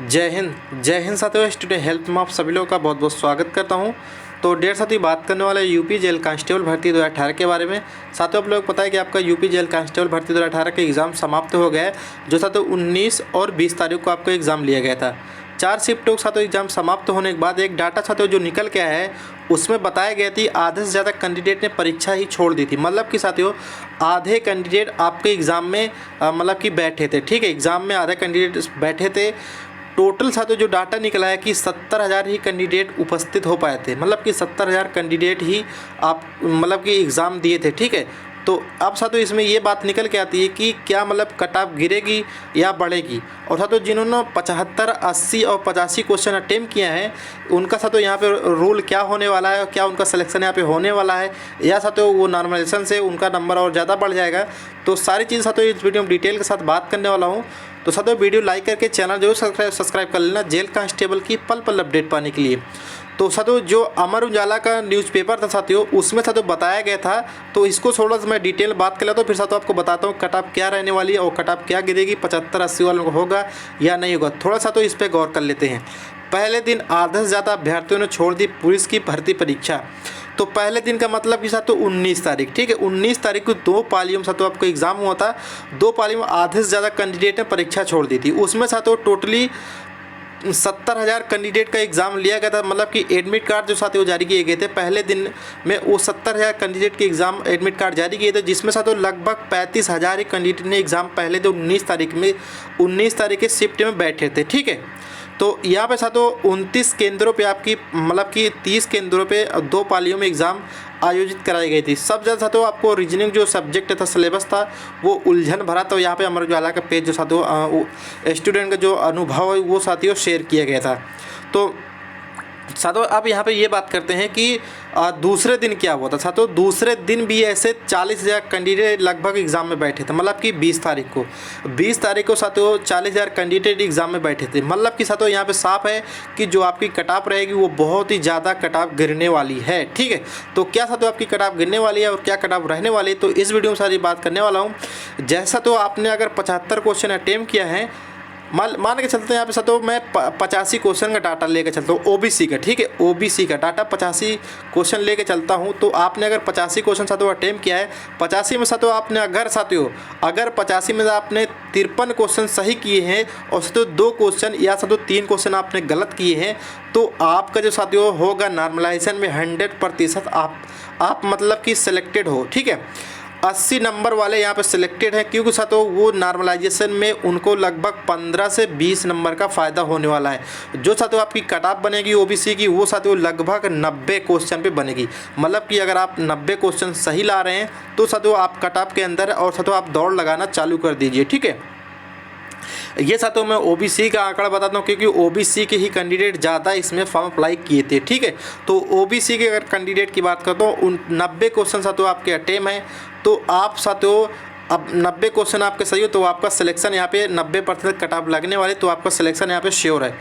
जय हिंद साथियों। Student health में आप सभी लोगों का बहुत बहुत स्वागत करता हूं। तो डेढ़ साथियों बात करने वाले यूपी जेल कांस्टेबल भर्ती 2018 के बारे में। साथियों आप लोग पता है कि आपका यूपी जेल कांस्टेबल भर्ती 2018 का एग्ज़ाम समाप्त हो गया है, जो साथियों 19 और 20 तारीख को आपका एग्ज़ाम लिया गया था। 4 शिफ्टों के साथियों एग्ज़ाम समाप्त होने के बाद एक डाटा साथियों जो निकल के आया है, उसमें बताया गया थी आधे से ज़्यादा कैंडिडेट ने परीक्षा ही छोड़ दी थी। मतलब कि साथियों आधे कैंडिडेट आपके एग्ज़ाम में मतलब कि बैठे थे। ठीक है, एग्ज़ाम में आधे कैंडिडेट बैठे थे। टोटल साथियों जो डाटा निकला है कि 70,000 ही कैंडिडेट उपस्थित हो पाए थे। मतलब कि 70,000 कैंडिडेट ही आप मतलब कि एग्ज़ाम दिए थे। ठीक है, तो अब साथियों इसमें ये बात निकल के आती है कि क्या मतलब कट ऑफ गिरेगी या बढ़ेगी। और साथियों जिन्होंने 75, 80 और 85 क्वेश्चन अटेम्प्ट किया है, उनका साथियों यहाँ पे रूल क्या होने वाला है, क्या उनका सिलेक्शन यहाँ पे होने वाला है, या साथियों वो नॉर्मलाइजेशन से उनका नंबर और ज़्यादा बढ़ जाएगा। तो सारी चीज़ साथियों इस वीडियो में डिटेल के साथ बात करने वाला हूँ। तो साथियों वीडियो लाइक करके चैनल जरूर सब्सक्राइब कर लेना जेल कांस्टेबल की पल पल अपडेट पाने के लिए। तो साथियों जो अमर उजाला का न्यूज़पेपर था साथियों, उसमें साथियों बताया गया था, तो इसको थोड़ा सा मैं डिटेल बात कर लेता हूँ, फिर साथियों आपको बताता हूँ कट ऑफ क्या रहने वाली है और कट ऑफ क्या गिरेगी, 75, 80 वालों को होगा या नहीं होगा। थोड़ा सा तो इस पर गौर कर लेते हैं। पहले दिन आधे से ज़्यादा अभ्यर्थियों ने छोड़ दी पुलिस की भर्ती परीक्षा। तो पहले दिन का मतलब कि साथियों 19 तारीख। ठीक है, 19 तारीख को 2 पालियों में साथियों आपको एग्ज़ाम हुआ था। 2 पालियों में आधे से ज़्यादा कैंडिडेट ने परीक्षा छोड़ दी थी। उसमें साथियों टोटली 70,000 कैंडिडेट का एग्ज़ाम लिया गया था। मतलब कि एडमिट कार्ड जो साथियों जारी किए गए थे पहले दिन में, वो 70,000 कैंडिडेट के एग्ज़ाम एडमिट कार्ड जारी किए थे, जिसमें साथियों लगभग 35,000 ही कैंडिडेट ने एग्ज़ाम पहले दिन 19 तारीख के शिफ्ट में बैठे थे। ठीक है, तो यहाँ पे साथियों 29 केंद्रों पे आपकी मतलब कि 30 केंद्रों पे 2 पालियों में एग्ज़ाम आयोजित कराई गई थी। सब ज़्यादा साथियों आपको रीजनिंग जो सब्जेक्ट था, सिलेबस था, वो उलझन भरा। तो यहाँ पे अमर उजाला का पेज जो साथियों स्टूडेंट का जो अनुभव है वो साथियों शेयर किया गया था। तो साथियों अब यहाँ पे ये बात करते हैं कि दूसरे दिन क्या हुआ था। साथियों दूसरे दिन भी ऐसे 40,000 कैंडिडेट लगभग एग्ज़ाम में बैठे थे। मतलब कि 20 तारीख को साथियों 40,000 कैंडिडेट एग्ज़ाम में बैठे थे। मतलब कि साथियों यहाँ पे साफ है कि जो आपकी कट ऑफ रहेगी वो बहुत ही ज़्यादा कट ऑफ गिरने वाली है। ठीक है, तो क्या साथियों आपकी कट ऑफ गिरने वाली है और क्या कट ऑफ रहने वाली है, तो इस वीडियो में सारी बात करने वाला हूँ। जैसा तो आपने अगर 75 क्वेश्चन अटेम्प्ट किया है, मान के चलते हैं यहाँ पे साथियों मैं 85 क्वेश्चन का डाटा लेके चलता हूँ ओबीसी का। ठीक है, ओबीसी का डाटा 85 क्वेश्चन लेके चलता हूँ। तो आपने अगर 85 क्वेश्चन साथियों अटेम्प्ट किया है, 85 में साथियों आपने अगर 85 में आपने 53 क्वेश्चन सही किए हैं और साथियों 2 क्वेश्चन या साथियों 3 क्वेश्चन आपने गलत किए हैं, तो आपका जो साथियों होगा नॉर्मलाइजेशन में 100% आप मतलब कि सिलेक्टेड हो। ठीक है, 80 नंबर वाले यहाँ पे सिलेक्टेड हैं, क्योंकि साथियों वो नॉर्मलाइजेशन में उनको लगभग 15 से 20 नंबर का फ़ायदा होने वाला है। जो साथियों आपकी कट ऑफ बनेगी ओबीसी की, वो साथियों लगभग 90 क्वेश्चन पे बनेगी। मतलब कि अगर आप 90 क्वेश्चन सही ला रहे हैं तो साथियों आप कट ऑफ के अंदर और साथियों आप दौड़ लगाना चालू कर दीजिए। ठीक है, ये साथियों मैं ओबीसी का आंकड़ा बताता हूँ, क्योंकि ओबीसी के ही कैंडिडेट ज़्यादा इसमें फॉर्म अप्लाई किए थे। ठीक है, तो ओबीसी के अगर कैंडिडेट की बात करता हूँ, 90 क्वेश्चन साथियों आपके अटेम्प्ट हैं। तो आप साथियों अब 90 क्वेश्चन आपके सही हो तो आपका सिलेक्शन यहाँ पे 90% कट ऑफ लगने वाले, तो आपका सिलेक्शन यहाँ पे श्योर है।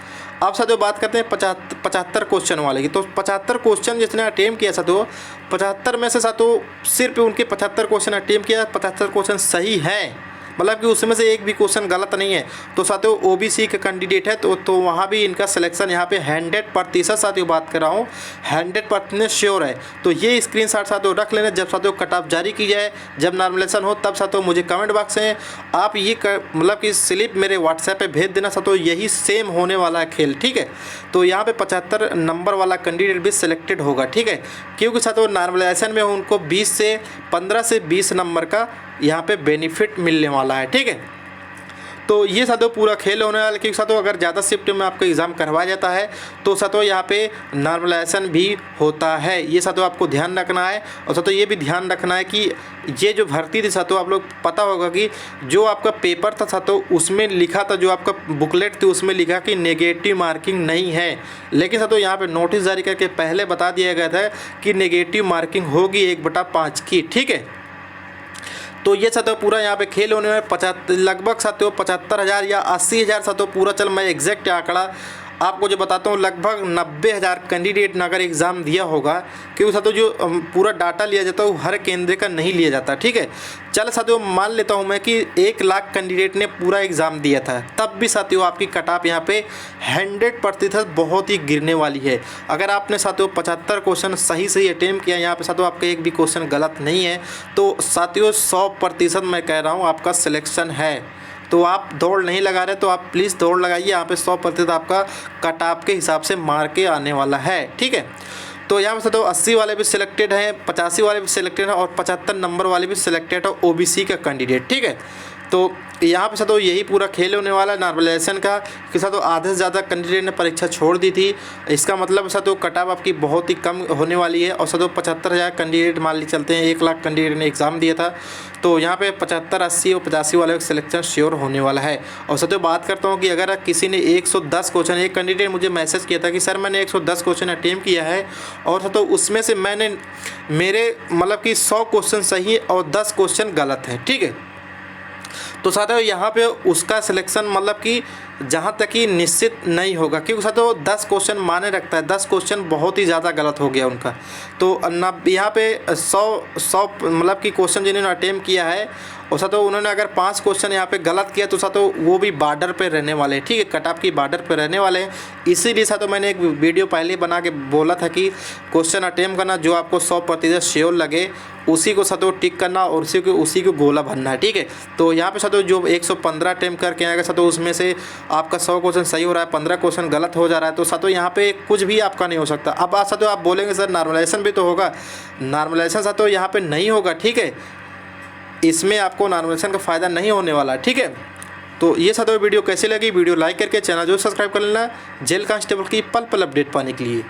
अब साथियों बात करते हैं 75 क्वेश्चन वाले की। तो 75 क्वेश्चन जिसने अटेम्प्ट किया साथियों, 75 में से साथियों सिर्फ उनके 75 क्वेश्चन अटेम्प्ट किया, 75 क्वेश्चन सही हैं। मतलब कि उसमें से एक भी क्वेश्चन गलत नहीं है। तो साथियों ओबीसी के कैंडिडेट है, तो वहाँ भी इनका सिलेक्शन यहाँ पे 100% साथियों बात कर रहा हूँ 100% श्योर है। तो ये स्क्रीनशॉट साथियों रख लेना। जब साथियों कट ऑफ जारी की जाए, जब नॉर्मलाइजेशन हो, तब साथियों मुझे कमेंट बॉक्स में आप ये मतलब कि स्लिप मेरे व्हाट्सएप पे भेज देना साथियों। यही सेम होने वाला है खेल। ठीक है, तो यहाँ पे 75 नंबर वाला कैंडिडेट भी सिलेक्टेड होगा। ठीक है, क्योंकि साथियों नॉर्मलाइजेशन में उनको 15 से 20 नंबर का यहाँ पे बेनिफिट मिलने वाला है। ठीक है, तो ये साथियों पूरा खेल होने वाला है। क्योंकि साथियों अगर ज़्यादा शिफ्ट में आपका एग्ज़ाम करवाया जाता है तो साथियों यहाँ पे नॉर्मलाइजेशन भी होता है। ये साथियों आपको ध्यान रखना है। और साथियों ये भी ध्यान रखना है कि ये जो भर्ती थी साथियों, आप लोग पता होगा कि जो आपका पेपर था साथियों उसमें लिखा था, जो आपका बुकलेट थी उसमें लिखा कि नेगेटिव मार्किंग नहीं है। लेकिन साथियों यहाँ पे नोटिस जारी करके पहले बता दिया गया था कि नेगेटिव मार्किंग होगी 1/5 की। ठीक है, तो ये साथियों पूरा यहाँ पे खेल होने में लगभग साथियों 75,000 या 80,000 साथियों पूरा, चल मैं एग्जैक्ट आंकड़ा आपको जो बताता हूँ लगभग 90,000 कैंडिडेट ने अगर एग्ज़ाम दिया होगा, क्योंकि साथियों जो पूरा डाटा लिया जाता है वो हर केंद्र का नहीं लिया जाता, ठीक है। चल साथियों मान लेता हूँ मैं कि 1 लाख कैंडिडेट ने पूरा एग्ज़ाम दिया था, तब भी साथियों आपकी कट ऑफ यहाँ पे 100% बहुत ही गिरने वाली है। अगर आपने साथियों 75 क्वेश्चन सही अटेम्प्ट किया, यहाँ पे साथियों आपका एक भी क्वेश्चन गलत नहीं है, तो साथियों 100% मैं कह रहा हूँ आपका सिलेक्शन है। तो आप दौड़ नहीं लगा रहे तो आप प्लीज़ दौड़ लगाइए, यहाँ पे 100% आपका कट ऑफ के हिसाब से मार के आने वाला है, ठीक है। तो यहाँ पे तो 80 वाले भी सिलेक्टेड हैं, 85 वाले भी सिलेक्टेड हैं और 75 नंबर वाले भी सिलेक्टेड है ओबीसी का कैंडिडेट, ठीक है। तो यहाँ पे तो यही पूरा खेल होने वाला है नॉर्मलाइजेशन का, कि तो आधे से ज़्यादा कैंडिडेट ने परीक्षा छोड़ दी थी। इसका मतलब तो कट ऑफ आपकी बहुत ही कम होने वाली है। और 75,000 कैंडिडेट मान ली चलते हैं, 1 लाख कैंडिडेट ने एग्ज़ाम दिया था, तो यहाँ पे 75, 80 और 85 वाले का सिलेक्शन श्योर होने वाला है। और साथियों बात करता हूँ कि अगर किसी ने 110 क्वेश्चन, एक कैंडिडेट मुझे मैसेज किया था कि सर मैंने 110 क्वेश्चन अटेम्प्ट किया है और तो उसमें से मैंने मेरे मतलब कि 100 क्वेश्चन सही और 10 क्वेश्चन गलत है, ठीक है। तो साथियों यहाँ पे उसका सिलेक्शन मतलब कि जहाँ तक कि निश्चित नहीं होगा, क्योंकि साथियों 10 क्वेश्चन माने रखता है, 10 क्वेश्चन बहुत ही ज़्यादा गलत हो गया उनका। तो ना यहाँ पे 100 मतलब कि क्वेश्चन जिन्होंने अटेम्प्ट किया है और साथियों उन्होंने अगर 5 क्वेश्चन यहाँ पे गलत किया तो साथियों वो भी बॉर्डर पे रहने वाले हैं, ठीक है, कट ऑफ की बॉर्डर पे रहने वाले हैं। इसीलिए साथियों मैंने एक वीडियो पहले बना के बोला था कि क्वेश्चन अटेम्प्ट करना जो आपको 100% श्योर लगे उसी को साथियों टिक करना और उसी को गोला भरना है, ठीक है। तो यहाँ पे साथियों जो 115 अटेम्प्ट करके आएगा साथियों उसमें से आपका 100 क्वेश्चन सही हो रहा है, 15 क्वेश्चन गलत हो जा रहा है, तो साथियों यहाँ पे कुछ भी आपका नहीं हो सकता। अब साथियों आप बोलेंगे सर नॉर्मलाइजेशन भी तो होगा, नॉर्मलाइजेशन साथियों यहाँ पे नहीं होगा, ठीक है, इसमें आपको नॉर्मलाइजेशन का फ़ायदा नहीं होने वाला, ठीक है। तो ये साथियों वीडियो कैसी लगी, वीडियो लाइक करके चैनल जो सब्सक्राइब कर लेना जेल कांस्टेबल की पल पल अपडेट पाने के लिए।